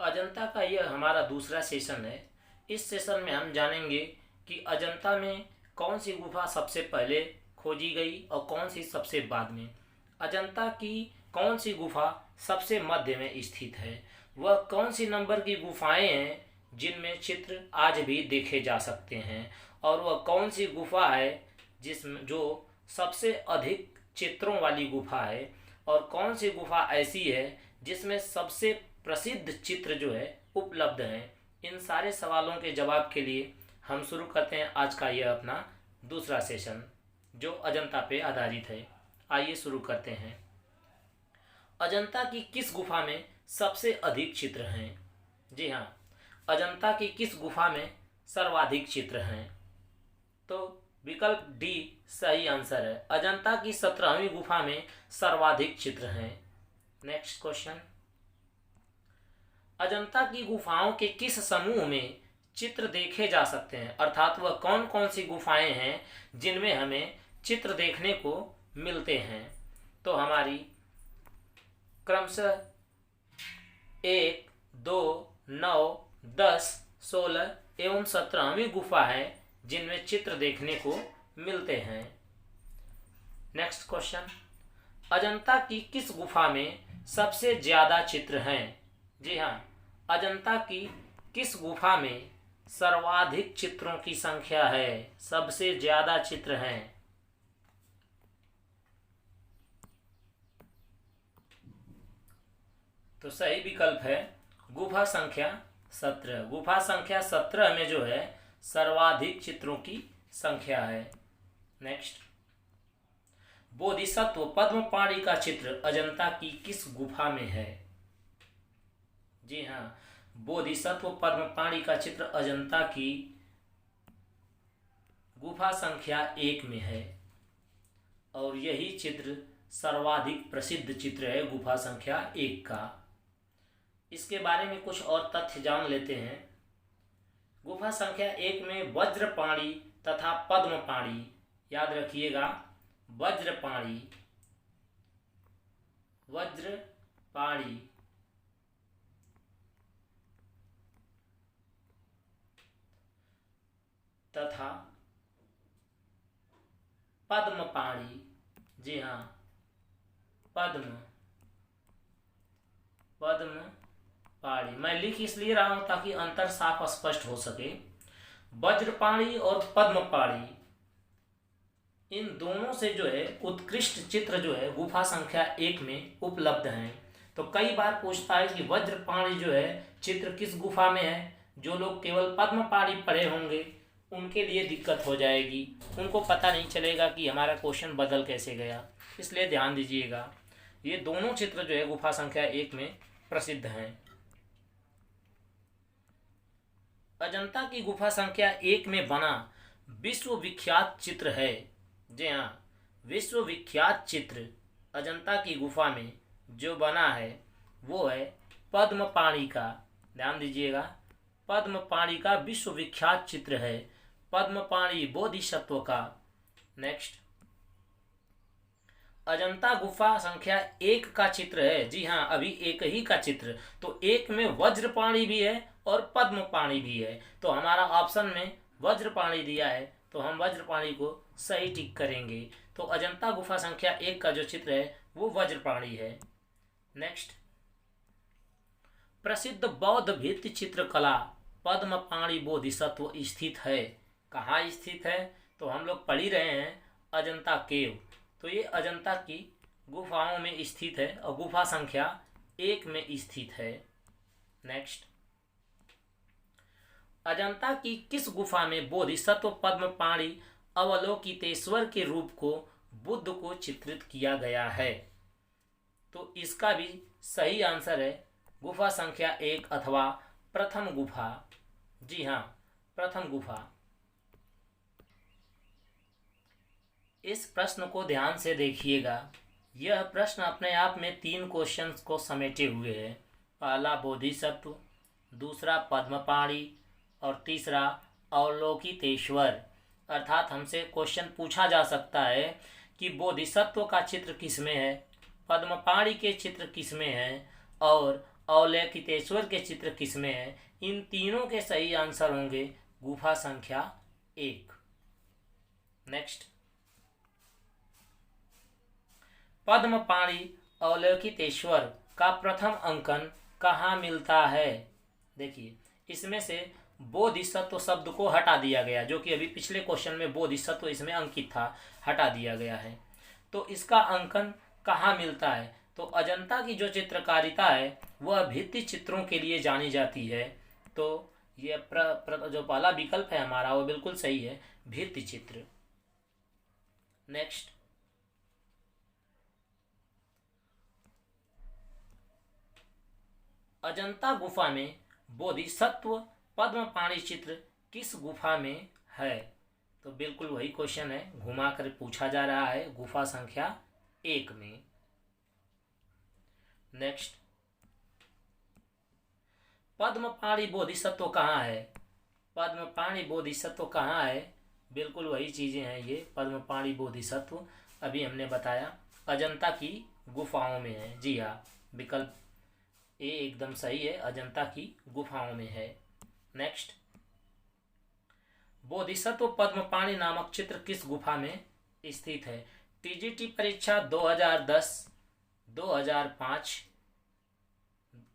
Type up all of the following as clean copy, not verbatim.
अजंता का यह हमारा दूसरा सेशन है। इस सेशन में हम जानेंगे कि अजंता में कौन सी गुफा सबसे पहले खोजी गई और कौन सी सबसे बाद में। अजंता की कौन सी गुफा सबसे मध्य में स्थित है, वह कौन सी नंबर की गुफाएं हैं जिनमें चित्र आज भी देखे जा सकते हैं, और वह कौन सी गुफा है जिसमें जो सबसे अधिक चित्रों वाली गुफा है, और कौन सी गुफा ऐसी है जिसमें सबसे प्रसिद्ध चित्र जो है उपलब्ध हैं। इन सारे सवालों के जवाब के लिए हम शुरू करते हैं आज का यह अपना दूसरा सेशन जो अजंता पे आधारित है। आइए शुरू करते हैं। अजंता की किस गुफा में सबसे अधिक चित्र हैं? जी हाँ, अजंता की किस गुफा में सर्वाधिक चित्र हैं? तो विकल्प डी सही आंसर है। अजंता की 17वीं गुफा में सर्वाधिक चित्र हैं। नेक्स्ट क्वेश्चन, अजंता की गुफाओं के किस समूह में चित्र देखे जा सकते हैं, अर्थात वह कौन कौन सी गुफाएं हैं जिनमें हमें चित्र देखने को मिलते हैं? तो हमारी क्रमशः 1, 2, 9, 10, 16 एवं 17वीं गुफा है जिनमें चित्र देखने को मिलते हैं। नेक्स्ट क्वेश्चन, अजंता की किस गुफा में सबसे ज्यादा चित्र हैं? जी हाँ, अजंता की किस गुफा में सर्वाधिक चित्रों की संख्या है, सबसे ज्यादा चित्र हैं? तो सही विकल्प है गुफा संख्या 17। गुफा संख्या 17 में जो है सर्वाधिक चित्रों की संख्या है। नेक्स्ट, बोधिसत्व पद्मपाणि का चित्र अजंता की किस गुफा में है? जी हाँ, बोधिसत्व पद्मपाणि का चित्र अजंता की गुफा संख्या 1 में है, और यही चित्र सर्वाधिक प्रसिद्ध चित्र है गुफा संख्या 1 का। इसके बारे में कुछ और तथ्य जान लेते हैं। गुफा संख्या 1 में वज्रपाणि तथा पद्मपाणि, याद रखिएगा, वज्रपाणि तथा पद्मपाणि, जी हाँ, पद्मपाणि मैं लिख इसलिए रहा हूं ताकि अंतर साफ स्पष्ट हो सके। वज्रपाणि और पद्मपाणि, इन दोनों से जो है उत्कृष्ट चित्र जो है गुफा संख्या 1 में उपलब्ध हैं। तो कई बार पूछता है कि वज्रपाणि जो है चित्र किस गुफा में है। जो लोग केवल पद्मपाणि पढ़े होंगे उनके लिए दिक्कत हो जाएगी, उनको पता नहीं चलेगा कि हमारा क्वेश्चन बदल कैसे गया, इसलिए ध्यान दीजिएगा। ये दोनों चित्र जो है गुफा संख्या 1 में प्रसिद्ध हैं। अजंता की गुफा संख्या 1 में बना विश्वविख्यात चित्र है, जी हाँ, विश्वविख्यात चित्र अजंता की गुफा में जो बना है वो है पद्मपाणि का। ध्यान दीजिएगा, पद्मपाणि का विश्वविख्यात चित्र है, पद्मपाणि बोधिसत्व का। नेक्स्ट, अजंता गुफा संख्या 1 का चित्र है, जी हाँ, अभी एक ही का चित्र, तो 1 में वज्रपाणि भी है और पद्मपाणि भी है, तो हमारा ऑप्शन में वज्रपाणि दिया है, तो हम वज्रपाणि को सही टिक करेंगे। तो अजंता गुफा संख्या 1 का जो चित्र है वो वज्रपाणि है। नेक्स्ट, प्रसिद्ध बौद्ध भित्ति चित्रकला पद्मपाणि बोधिसत्व स्थित है, कहाँ स्थित है? तो हम लोग पढ़ ही रहे हैं अजंता केव, तो ये अजंता की गुफाओं में स्थित है और गुफा संख्या 1 में स्थित है। नेक्स्ट, अजंता की किस गुफा में बोधिसत्व पद्मपाणि अवलोकितेश्वर के रूप को बुद्ध को चित्रित किया गया है? तो इसका भी सही आंसर है गुफा संख्या 1 अथवा प्रथम गुफा, जी हाँ, प्रथम गुफा। इस प्रश्न को ध्यान से देखिएगा, यह प्रश्न अपने आप में 3 क्वेश्चंस को समेटे हुए है। पहला बोधिसत्व, दूसरा पद्मपाणि और तीसरा अवलोकितेश्वर। अर्थात हमसे क्वेश्चन पूछा जा सकता है कि बोधिसत्व का चित्र किस में है, पद्मपाणि के चित्र किस में है और अवलोकितेश्वर के चित्र किसमें है? इन तीनों के सही आंसर होंगे गुफा संख्या 1। नेक्स्ट, पद्मपाणि अवलोकितेश्वर का प्रथम अंकन कहाँ मिलता है? देखिए, इसमें से बोधिसत्व शब्द को हटा दिया गया, जो कि अभी पिछले क्वेश्चन में बोधिसत्व इसमें अंकित था, हटा दिया गया है। तो इसका अंकन कहाँ मिलता है? तो अजंता की जो चित्रकारिता है वह भित्ति चित्रों के लिए जानी जाती है। तो ये जो पहला विकल्प है हमारा वो बिल्कुल सही है, भित्ति चित्र। नेक्स्ट, अजंता गुफा में बोधिसत्व पद्मपाणि चित्र किस गुफा में है? तो बिल्कुल वही क्वेश्चन है, घुमा कर पूछा जा रहा है, गुफा संख्या 1 में। नेक्स्ट, पद्मपाणि बोधिसत्व कहाँ है? पद्मपाणि बोधिसत्व कहाँ है? बिल्कुल वही चीजें हैं ये, पद्मपाणि बोधिसत्व अभी हमने बताया अजंता की गुफाओं में है। जी हाँ, विकल्प ए एकदम सही है, अजंता की गुफाओं में है। नेक्स्ट, बोधिसत्व पद्मपाणि नामक चित्र किस गुफा में स्थित है? टीजीटी परीक्षा 2010, 2005,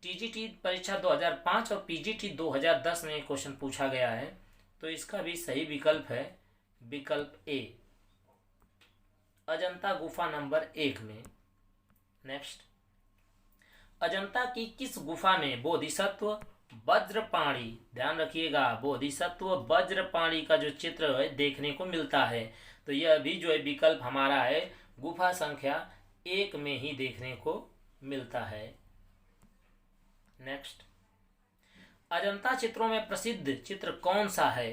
टीजीटी परीक्षा 2005 और पीजीटी 2010 में क्वेश्चन पूछा गया है। तो इसका भी सही विकल्प है विकल्प ए, अजंता गुफा नंबर 1 में। नेक्स्ट, अजंता की किस गुफा में बोधिसत्व वज्रपाणि, ध्यान रखिएगा, बोधिसत्व वज्रपाणि का जो चित्र है देखने को मिलता है? तो यह भी जो है विकल्प हमारा है गुफा संख्या 1 में ही देखने को मिलता है। नेक्स्ट, अजंता चित्रों में प्रसिद्ध चित्र कौन सा है?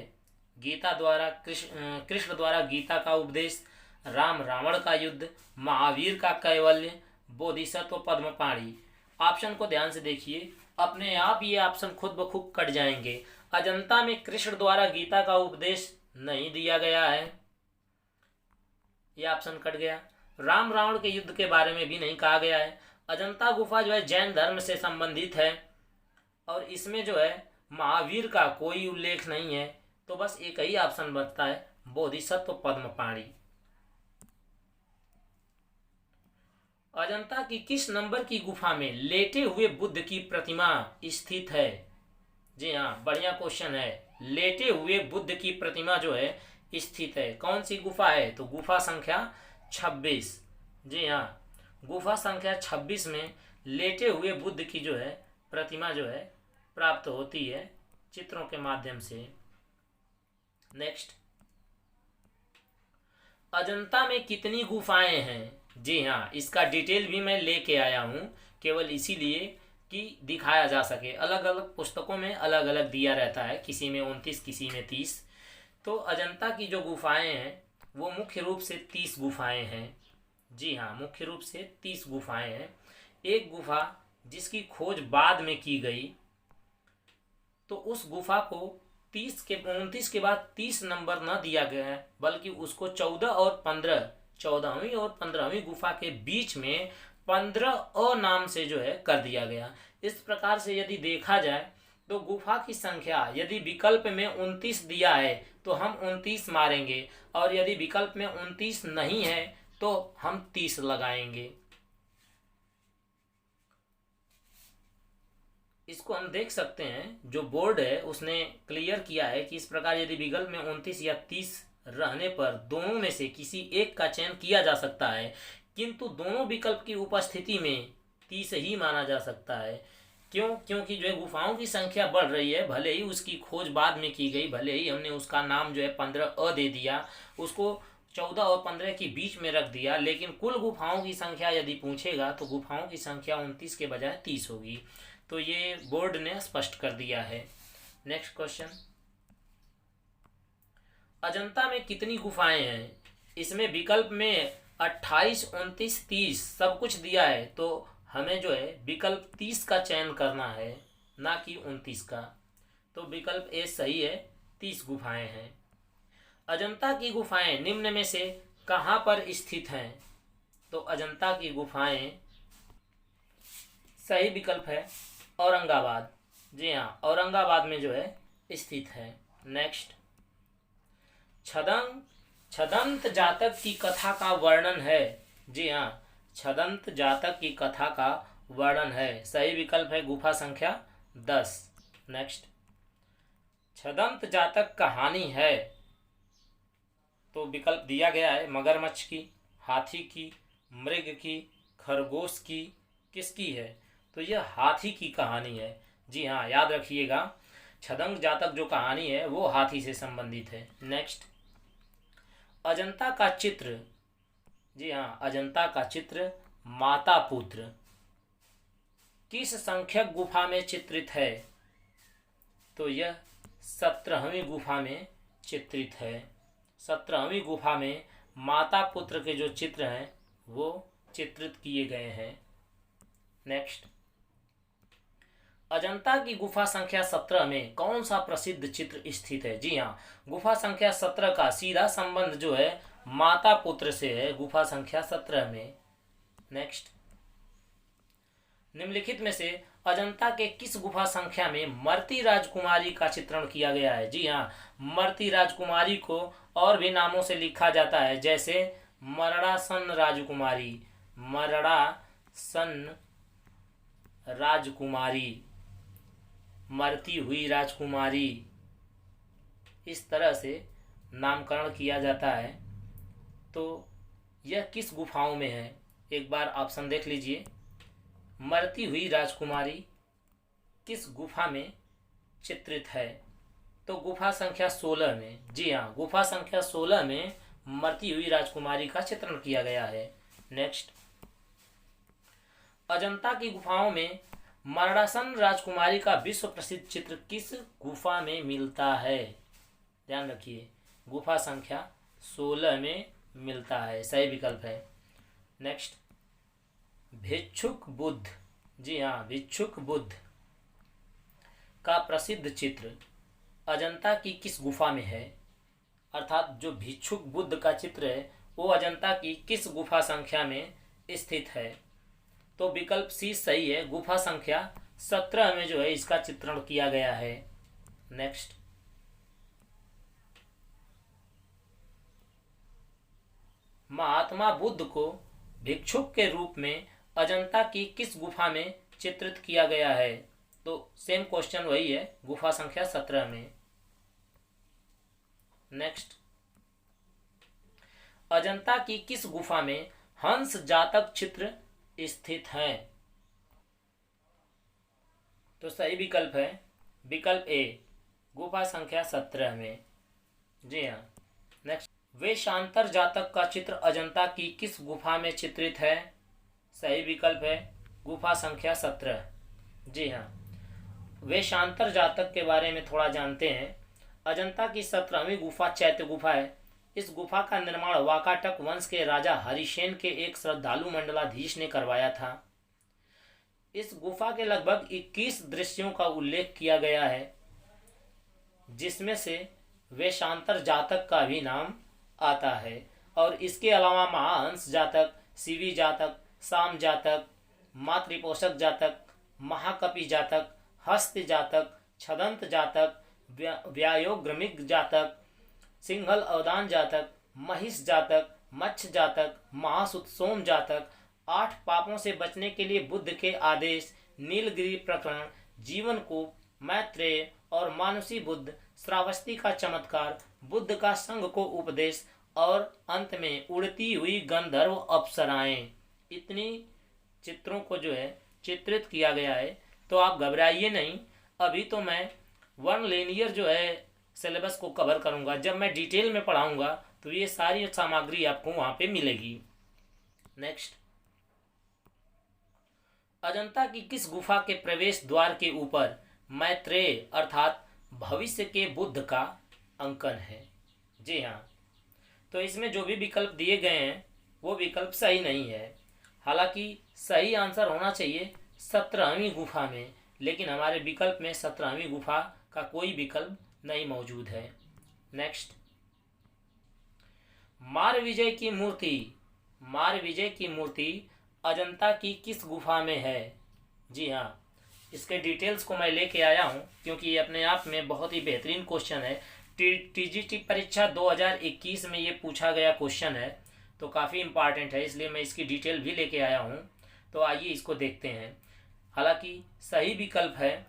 गीता द्वारा कृष्ण द्वारा गीता का उपदेश, राम रावण का युद्ध, महावीर का कैवल्य, बोधिसत्व पद्मपाणि। ऑप्शन को ध्यान से देखिए, अपने आप ये ऑप्शन खुद ब खुद कट जाएंगे। अजंता में कृष्ण द्वारा गीता का उपदेश नहीं दिया गया है, यह ऑप्शन कट गया। राम रावण के युद्ध के बारे में भी नहीं कहा गया है। अजंता गुफा जो है जैन धर्म से संबंधित है और इसमें जो है महावीर का कोई उल्लेख नहीं है। तो बस एक ही ऑप्शन बचता है, बोधिसत्व पद्मपाणि। अजंता की किस नंबर की गुफा में लेटे हुए बुद्ध की प्रतिमा स्थित है? जी हाँ, बढ़िया क्वेश्चन है, लेटे हुए बुद्ध की प्रतिमा जो है स्थित है, कौन सी गुफा है? तो गुफा संख्या 26। जी हाँ, गुफा संख्या 26 में लेटे हुए बुद्ध की जो है प्रतिमा जो है प्राप्त होती है चित्रों के माध्यम से। नेक्स्ट, अजंता में कितनी गुफाएं हैं? जी हाँ, इसका डिटेल भी मैं लेके आया हूँ, केवल इसीलिए कि दिखाया जा सके। अलग अलग पुस्तकों में अलग अलग दिया रहता है, किसी में 29, किसी में 30। तो अजंता की जो गुफाएं हैं वो मुख्य रूप से 30 गुफाएं हैं। जी हाँ, मुख्य रूप से 30 गुफाएं हैं। एक गुफा जिसकी खोज बाद में की गई, तो उस गुफा को 29 के बाद 30 नंबर न दिया गया है, बल्कि उसको 14 और 15, 14वीं और 15वीं गुफा के बीच में 15 अ नाम से जो है कर दिया गया। इस प्रकार से यदि देखा जाए तो गुफा की संख्या यदि विकल्प में 29 दिया है तो हम 29 मारेंगे, और यदि विकल्प में 29 नहीं है तो हम 30 लगाएंगे। इसको हम देख सकते हैं, जो बोर्ड है उसने क्लियर किया है कि इस प्रकार यदि विकल्प में 29 या 30 रहने पर दोनों में से किसी एक का चयन किया जा सकता है, किंतु दोनों विकल्प की उपस्थिति में 30 ही माना जा सकता है। क्यों? क्योंकि जो है गुफाओं की संख्या बढ़ रही है, भले ही उसकी खोज बाद में की गई, भले ही हमने उसका नाम जो है 15 अ दे दिया, उसको 14 और 15 के बीच में रख दिया, लेकिन कुल गुफाओं की संख्या यदि पूछेगा तो गुफाओं की संख्या 29 के बजाय 30 होगी। तो ये बोर्ड ने स्पष्ट कर दिया है। नेक्स्ट क्वेश्चन, अजंता में कितनी गुफाएं हैं? इसमें विकल्प में 28, 29, 30 सब कुछ दिया है, तो हमें जो है विकल्प 30 का चयन करना है, ना कि 29 का। तो विकल्प ए सही है, 30 गुफाएं हैं। अजंता की गुफाएं निम्न में से कहाँ पर स्थित हैं? तो अजंता की गुफाएं सही विकल्प है औरंगाबाद। जी हाँ, औरंगाबाद में जो है स्थित है। नेक्स्ट, छदंत छदंत जातक की कथा का वर्णन है। जी हाँ, छदंत जातक की कथा का वर्णन है। सही विकल्प है गुफा संख्या 10। नेक्स्ट, छदंत जातक कहानी है, तो विकल्प दिया गया है मगरमच्छ की, हाथी की, मृग की, खरगोश की, किसकी है? तो यह हाथी की कहानी है। जी हाँ, याद रखिएगा, छदंत जातक जो कहानी है वो हाथी से संबंधित है। नेक्स्ट, अजंता का चित्र। जी हाँ, अजंता का चित्र माता पुत्र किस संख्यक गुफा में चित्रित है? तो यह 17वीं गुफा में चित्रित है। 17वीं गुफा में माता पुत्र के जो चित्र हैं वो चित्रित किए गए हैं। नेक्स्ट, अजंता की गुफा संख्या 17 में कौन सा प्रसिद्ध चित्र स्थित है? जी हाँ, गुफा संख्या 17 का सीधा संबंध जो है माता पुत्र से है, गुफा संख्या 17 में। नेक्स्ट, निम्नलिखित में से अजंता के किस गुफा संख्या में मर्ती राजकुमारी का चित्रण किया गया है? जी हाँ, मर्ती राजकुमारी को और भी नामों से लिखा जाता है, जैसे मरड़ासन राजकुमारी, मरड़ासन राजकुमारी, मरती हुई राजकुमारी, इस तरह से नामकरण किया जाता है। तो यह किस गुफाओं में है? एक बार ऑप्शन देख लीजिए। मरती हुई राजकुमारी किस गुफा में चित्रित है? तो गुफा संख्या 16 में। जी हाँ, गुफा संख्या 16 में मरती हुई राजकुमारी का चित्रण किया गया है। नेक्स्ट, अजंता की गुफाओं में मरड़ासन राजकुमारी का विश्व प्रसिद्ध चित्र किस गुफा में मिलता है? ध्यान रखिए, गुफा संख्या 16 में मिलता है, सही विकल्प है। नेक्स्ट, भिक्षुक बुद्ध। जी हाँ, भिक्षुक बुद्ध का प्रसिद्ध चित्र अजंता की किस गुफा में है? अर्थात जो भिक्षुक बुद्ध का चित्र है वो अजंता की किस गुफा संख्या में स्थित है? तो विकल्प सी सही है, गुफा संख्या 17 में जो है इसका चित्रण किया गया है। नेक्स्ट, महात्मा बुद्ध को भिक्षुक के रूप में अजंता की किस गुफा में चित्रित किया गया है? तो सेम क्वेश्चन वही है, गुफा संख्या 17 में। नेक्स्ट, अजंता की किस गुफा में हंस जातक चित्र स्थित है? तो सही विकल्प है विकल्प ए, गुफा संख्या 17 में। जी हाँ। नेक्स्ट, वेशांतर जातक का चित्र अजंता की किस गुफा में चित्रित है? सही विकल्प है गुफा संख्या 17। जी हाँ, वेशांतर जातक के बारे में थोड़ा जानते हैं। अजंता की 17वीं गुफा चैत्य गुफा है। इस गुफा का निर्माण वाकाटक वंश के राजा हरिसेन के एक श्रद्धालु मंडलाधीश ने करवाया था। इस गुफा के लगभग 21 दृश्यों का उल्लेख किया गया है, जिसमें से वेशांतर जातक का भी नाम आता है। और इसके अलावा महाहंस जातक, शिवी जातक, साम जातक, मातृपोषक जातक, महाकपि जातक, हस्त जातक, छदंत जातक, व्यायोग्रमिक जातक, सिंघल अवदान जातक, महिष जातक, मच्छ जातक, महासुतसोम जातक, 8 पापों से बचने के लिए बुद्ध के आदेश, नीलगिरी प्रकरण, जीवन को, मैत्रेय और मानुषी बुद्ध, श्रावस्ती का चमत्कार, बुद्ध का संघ को उपदेश और अंत में उड़ती हुई गंधर्व अप्सराएं, इतनी चित्रों को जो है चित्रित किया गया है। तो आप घबराइए नहीं, अभी तो मैं वन लीनियर जो है सिलेबस को कवर करूंगा। जब मैं डिटेल में पढ़ाऊंगा तो ये सारी सामग्री आपको वहां पे मिलेगी। नेक्स्ट, अजंता की किस गुफा के प्रवेश द्वार के ऊपर मैत्रेय अर्थात भविष्य के बुद्ध का अंकन है? जी हाँ, तो इसमें जो भी विकल्प दिए गए हैं वो विकल्प सही नहीं है। हालांकि सही आंसर होना चाहिए 17वीं गुफा में, लेकिन हमारे विकल्प में 17वीं गुफा का कोई विकल्प नहीं मौजूद है। नेक्स्ट, मारविजय की मूर्ति अजंता की किस गुफा में है? जी हाँ, इसके डिटेल्स को मैं लेके आया हूँ क्योंकि ये अपने आप में बहुत ही बेहतरीन क्वेश्चन है। टीजीटी परीक्षा 2021 में ये पूछा गया क्वेश्चन है, तो काफ़ी इम्पॉर्टेंट है, इसलिए मैं इसकी डिटेल भी लेके आया हूँ। तो आइए इसको देखते हैं। हालांकि सही विकल्प है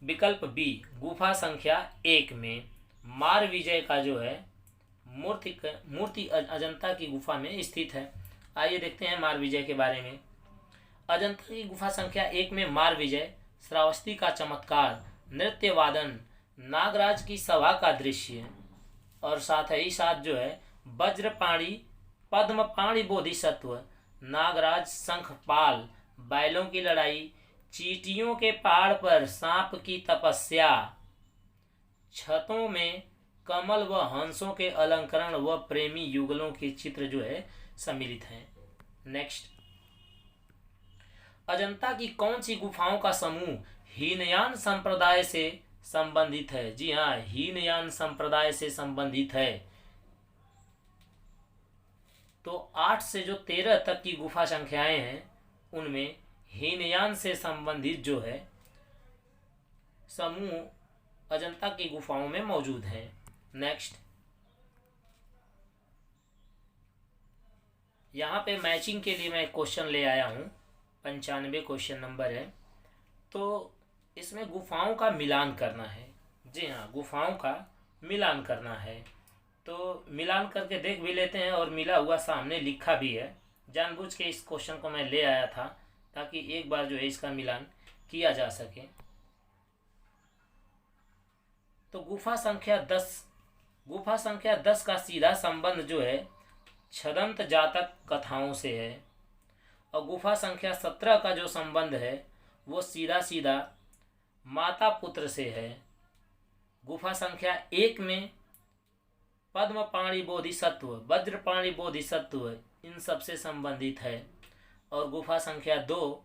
विकल्प बी, गुफा संख्या 1 में मार विजय का जो है मूर्ति अजंता की गुफा में स्थित है। आइए देखते हैं मार विजय के बारे में। अजंता की गुफा संख्या 1 में मार विजय, श्रावस्ती का चमत्कार, नृत्य वादन, नागराज की सभा का दृश्य और साथ ही साथ जो है वज्रपाणी, पद्मपाणी बोधिसत्व, नागराज शंखपाल, बैलों की लड़ाई, चींटियों के पहाड़ पर सांप की तपस्या, छतों में कमल व हंसों के अलंकरण व प्रेमी युगलों के चित्र जो है सम्मिलित हैं। नेक्स्ट, अजंता की कौन सी गुफाओं का समूह हीनयान संप्रदाय से संबंधित है? जी हाँ, हीनयान संप्रदाय से संबंधित है। तो 8 से जो 13 तक की गुफा संख्याएं हैं उनमें हीनयान से संबंधित जो है समूह अजंता की गुफाओं में मौजूद हैं। नेक्स्ट, यहाँ पे मैचिंग के लिए मैं क्वेश्चन ले आया हूँ, 95 क्वेश्चन नंबर है। तो इसमें गुफाओं का मिलान करना है। जी हाँ, गुफाओं का मिलान करना है। तो मिलान करके देख भी लेते हैं और मिला हुआ सामने लिखा भी है। जानबूझ के इस क्वेश्चन को मैं ले आया था ताकि एक बार जो है इसका मिलान किया जा सके। तो गुफा संख्या 10 का सीधा संबंध जो है छदंत जातक कथाओं से है और गुफा संख्या 17 का जो संबंध है वो सीधा सीधा माता पुत्र से है। गुफा संख्या 1 में पद्मपाणी बोधिसत्व, वज्रपाणी बोधिसत्व इन सब से संबंधित है और गुफा संख्या 2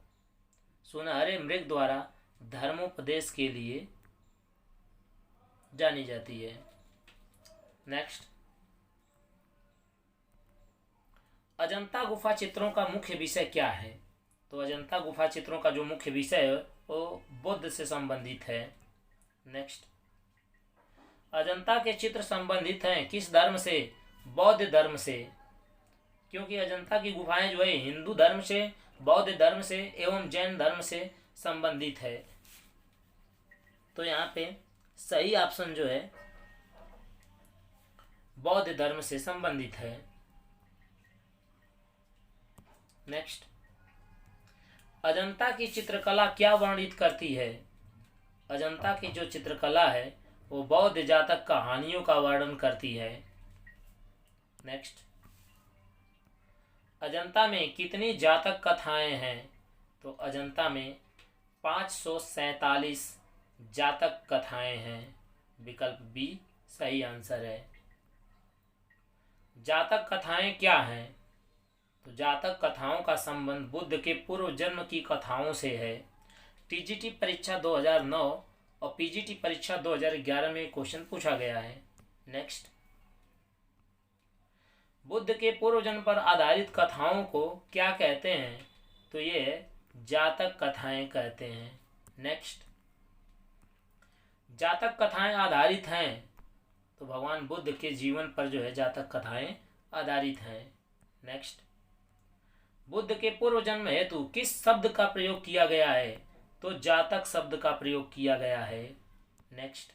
सुनहरे मृग द्वारा धर्मोपदेश के लिए जानी जाती है। नेक्स्ट, अजंता गुफा चित्रों का मुख्य विषय क्या है? तो अजंता गुफा चित्रों का जो मुख्य विषय है वो बुद्ध से संबंधित है। नेक्स्ट, अजंता के चित्र संबंधित हैं किस धर्म से? बौद्ध धर्म से, क्योंकि अजंता की गुफाएं जो है हिंदू धर्म से, बौद्ध धर्म से एवं जैन धर्म से संबंधित है। तो यहाँ पे सही ऑप्शन जो है बौद्ध धर्म से संबंधित है। नेक्स्ट, अजंता की चित्रकला क्या वर्णित करती है? अजंता की जो चित्रकला है वो बौद्ध जातक कहानियों का वर्णन करती है। नेक्स्ट, अजंता में कितनी जातक कथाएं हैं? तो अजंता में 547 जातक कथाएं हैं। विकल्प बी सही आंसर है। जातक कथाएं क्या हैं? तो जातक कथाओं का संबंध बुद्ध के पूर्व जन्म की कथाओं से है। टीजीटी परीक्षा 2009 और पीजीटी परीक्षा 2011 में क्वेश्चन पूछा गया है। नेक्स्ट, बुद्ध के पूर्व जन्म पर आधारित कथाओं को क्या कहते हैं? तो ये जातक कथाएं कहते हैं। नेक्स्ट, जातक कथाएं आधारित हैं तो भगवान बुद्ध के जीवन पर जो है जातक कथाएं आधारित हैं। नेक्स्ट, बुद्ध के पूर्व जन्म हेतु किस शब्द का प्रयोग किया गया है? तो जातक शब्द का प्रयोग किया गया है। नेक्स्ट,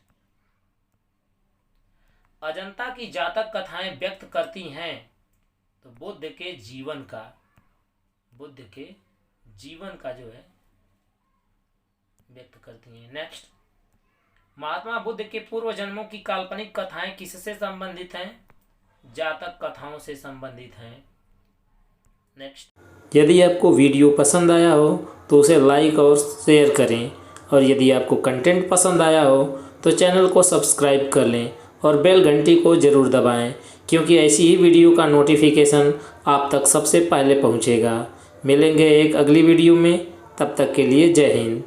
अजंता की जातक कथाएं व्यक्त करती हैं तो बुद्ध के जीवन का जो है व्यक्त करती हैं। नेक्स्ट, महात्मा बुद्ध के पूर्व जन्मों की काल्पनिक कथाएं किससे संबंधित हैं? जातक कथाओं से संबंधित हैं। नेक्स्ट, यदि आपको वीडियो पसंद आया हो तो उसे लाइक और शेयर करें और यदि आपको कंटेंट पसंद आया हो तो चैनल को सब्सक्राइब कर लें और बेल घंटी को ज़रूर दबाएं क्योंकि ऐसी ही वीडियो का नोटिफिकेशन आप तक सबसे पहले पहुंचेगा। मिलेंगे एक अगली वीडियो में, तब तक के लिए जय हिंद।